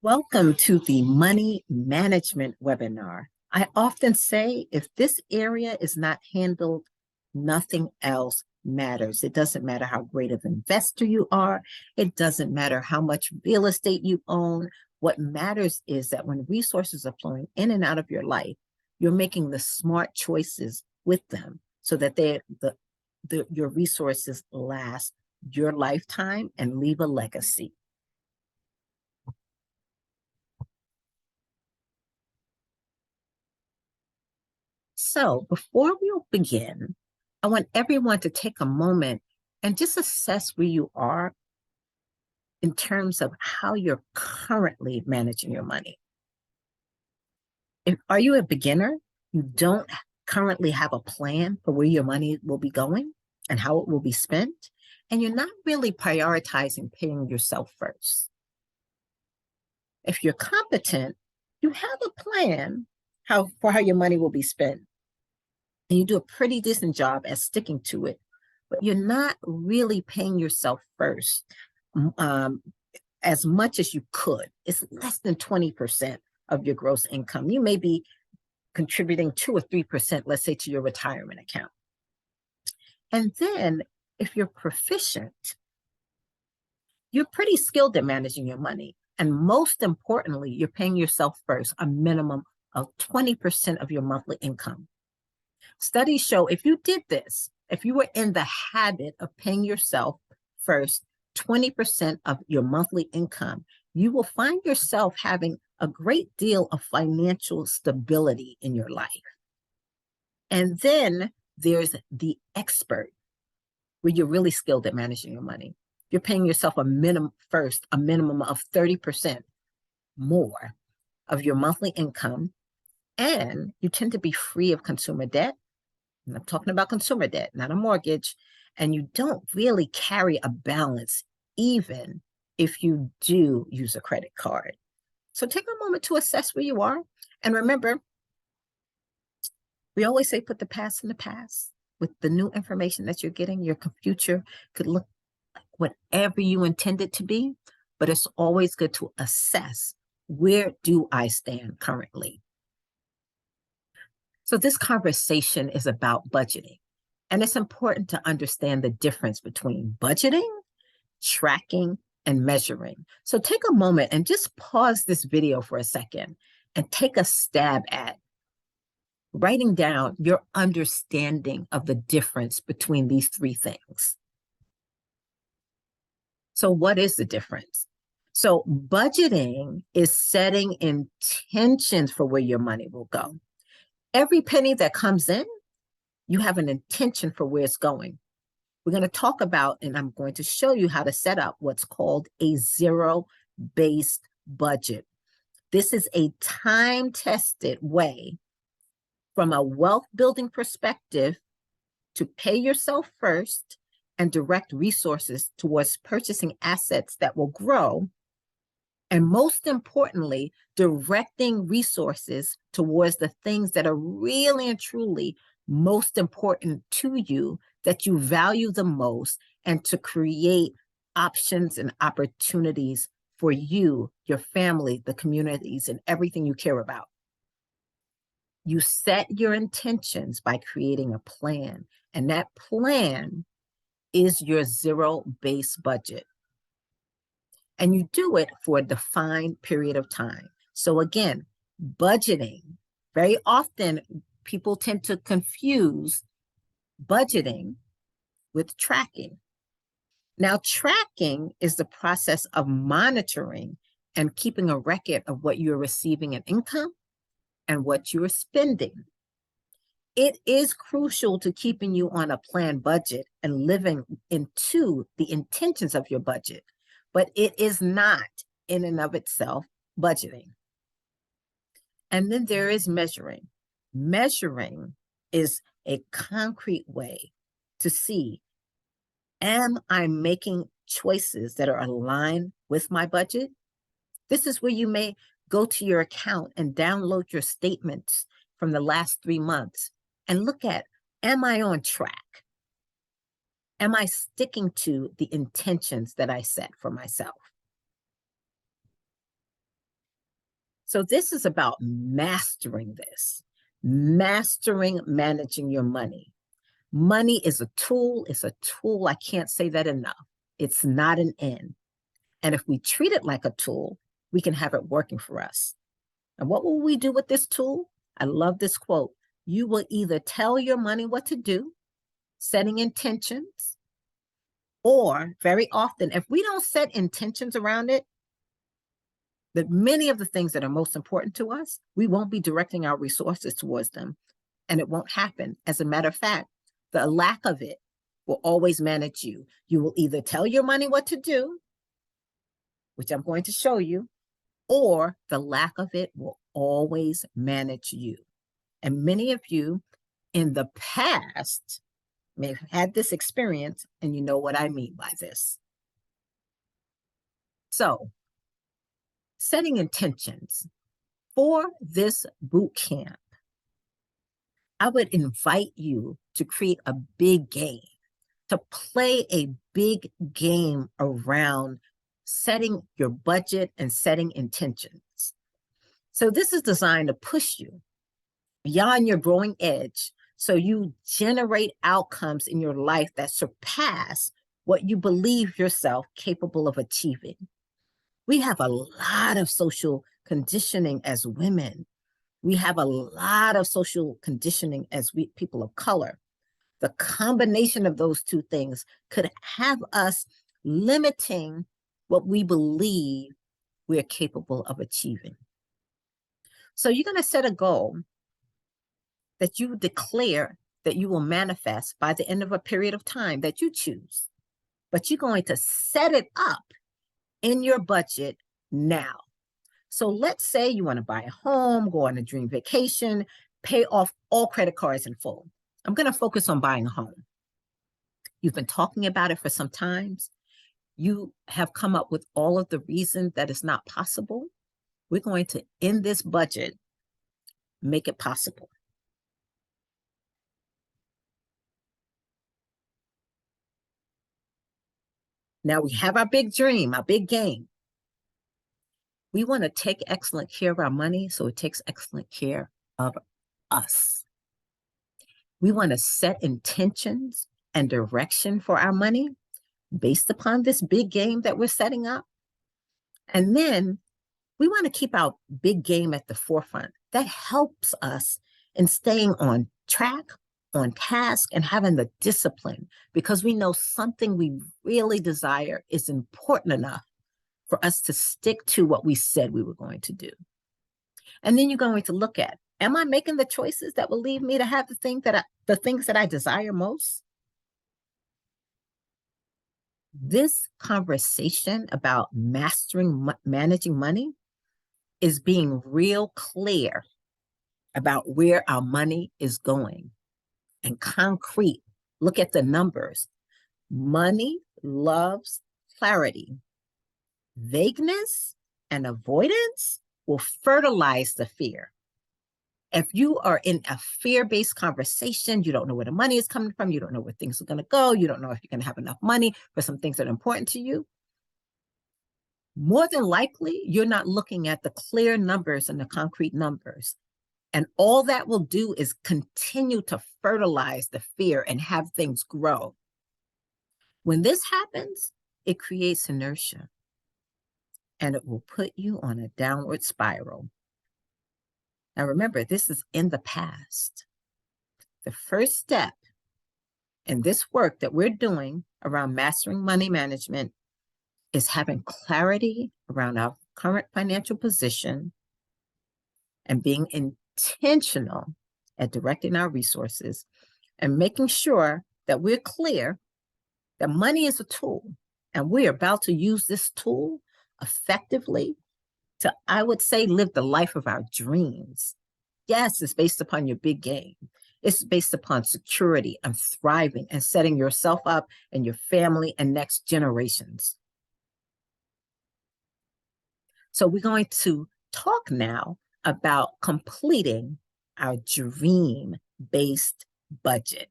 Welcome to the Money Management webinar. I often say if this area is not handled, nothing else matters. It doesn't matter how great of an investor you are. It doesn't matter how much real estate you own. What matters is that when resources are flowing in and out of your life, you're making the smart choices with them so that your resources last your lifetime and leave a legacy. So before we begin, I want everyone to take a moment and just assess where you are in terms of how you're currently managing your money. Are you a beginner? You don't currently have a plan for where your money will be going and how it will be spent, and you're not really prioritizing paying yourself first. If you're competent, you have a plan for how your money will be spent, and you do a pretty decent job at sticking to it, but you're not really paying yourself first as much as you could. It's less than 20% of your gross income. You may be contributing 2 or 3%, let's say, to your retirement account. And then if you're proficient, you're pretty skilled at managing your money. And most importantly, you're paying yourself first a minimum of 20% of your monthly income. Studies show if you did this, if you were in the habit of paying yourself first 20% of your monthly income, you will find yourself having a great deal of financial stability in your life. And then there's the expert, where you're really skilled at managing your money. You're paying yourself a minimum of 30% more of your monthly income, and you tend to be free of consumer debt. And I'm talking about consumer debt, not a mortgage. And you don't really carry a balance, even if you do use a credit card. So take a moment to assess where you are. And remember, we always say put the past in the past. With the new information that you're getting, your future could look like whatever you intend it to be, but it's always good to assess, where do I stand currently? So this conversation is about budgeting, and it's important to understand the difference between budgeting, tracking, and measuring. So take a moment and just pause this video for a second and take a stab at writing down your understanding of the difference between these three things. So what is the difference? So budgeting is setting intentions for where your money will go. Every penny that comes in, you have an intention for where it's going. We're going to talk about, and I'm going to show you how to set up what's called a zero-based budget. This is a time-tested way from a wealth building perspective to pay yourself first and direct resources towards purchasing assets that will grow. And most importantly, directing resources towards the things that are really and truly most important to you, that you value the most, and to create options and opportunities for you, your family, the communities, and everything you care about. You set your intentions by creating a plan, and that plan is your zero-based budget. And you do it for a defined period of time. So again, budgeting, very often people tend to confuse budgeting with tracking. Now, tracking is the process of monitoring and keeping a record of what you're receiving in income and what you're spending. It is crucial to keeping you on a planned budget and living into the intentions of your budget, but it is not in and of itself budgeting. And then there is measuring. Measuring is a concrete way to see, am I making choices that are aligned with my budget? This is where you may go to your account and download your statements from the last 3 months and look at, am I on track? Am I sticking to the intentions that I set for myself? So this is about mastering this, mastering managing your money. Money is a tool. It's a tool. I can't say that enough. It's not an end. And if we treat it like a tool, we can have it working for us. And what will we do with this tool? I love this quote. You will either tell your money what to do, setting intentions, or very often, if we don't set intentions around it, that many of the things that are most important to us, we won't be directing our resources towards them, and it won't happen. As a matter of fact, the lack of it will always manage you. You will either tell your money what to do, which I'm going to show you, or the lack of it will always manage you. And many of you in the past may have had this experience, and you know what I mean by this. So, setting intentions for this boot camp, I would invite you to create a big game, to play a big game around setting your budget and setting intentions. So this is designed to push you beyond your growing edge so you generate outcomes in your life that surpass what you believe yourself capable of achieving. We have a lot of social conditioning as women. We have a lot of social conditioning as people of color. The combination of those two things could have us limiting what we believe we're capable of achieving. So you're going to set a goal that you declare that you will manifest by the end of a period of time that you choose. But you're going to set it up in your budget now. So let's say you want to buy a home, go on a dream vacation, pay off all credit cards in full. I'm going to focus on buying a home. You've been talking about it for some time. You have come up with all of the reasons that it's not possible. We're going to, in this budget, make it possible. Now we have our big dream, our big game. We want to take excellent care of our money, so it takes excellent care of us. We want to set intentions and direction for our money based upon this big game that we're setting up. And then we want to keep our big game at the forefront. That helps us in staying on track, on task, and having the discipline, because we know something we really desire is important enough for us to stick to what we said we were going to do. And then you're going to look at, am I making the choices that will lead me to have the things that I desire most? This conversation about managing money is being real clear about where our money is going and concrete. Look at the numbers. Money loves clarity. Vagueness and avoidance will fertilize the fear. If you are in a fear-based conversation, you don't know where the money is coming from, you don't know where things are going to go, you don't know if you're going to have enough money for some things that are important to you, more than likely, you're not looking at the clear numbers and the concrete numbers. And all that will do is continue to fertilize the fear and have things grow. When this happens, it creates inertia, and it will put you on a downward spiral. Now remember, this is in the past. The first step in this work that we're doing around mastering money management is having clarity around our current financial position and being intentional at directing our resources and making sure that we're clear that money is a tool, and we're about to use this tool effectively to, I would say, live the life of our dreams. Yes, it's based upon your big game. It's based upon security and thriving and setting yourself up and your family and next generations. So we're going to talk now about completing our dream-based budget.